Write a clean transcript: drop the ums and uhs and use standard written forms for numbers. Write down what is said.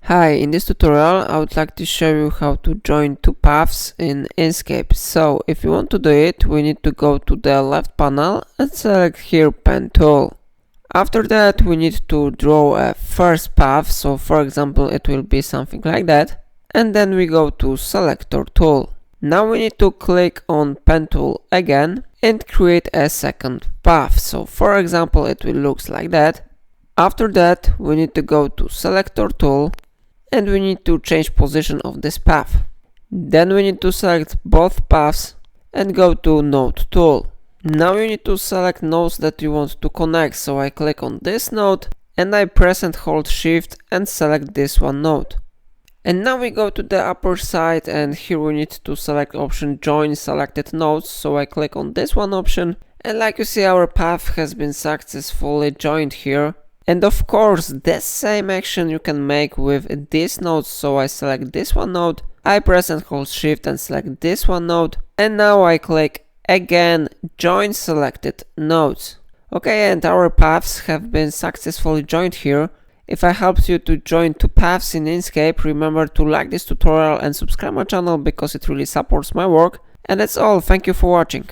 Hi, in this tutorial I would like to show you how to join two paths in Inkscape. So if you want to do it, we need to go to the left panel and select here pen tool. After that we need to draw a first path, so for example it will be something like that, and then we go to selector tool. Now we need to click on pen tool again and create a second path, so for example it will look like that. After that we need to go to selector tool and we need to change position of this path. Then we need to select both paths and go to node tool. Now you need to select nodes that you want to connect, so I click on this node and I press and hold shift and select this one node. And now we go to the upper side and here we need to select option join selected nodes, so I click on this one option and like you see our path has been successfully joined here. And of course, the same action you can make with this node, so I select this one node, I press and hold shift and select this one node, and now I click again join selected nodes. Okay, and our paths have been successfully joined here. If I helped you to join two paths in Inkscape, remember to like this tutorial and subscribe my channel because it really supports my work. And that's all, thank you for watching.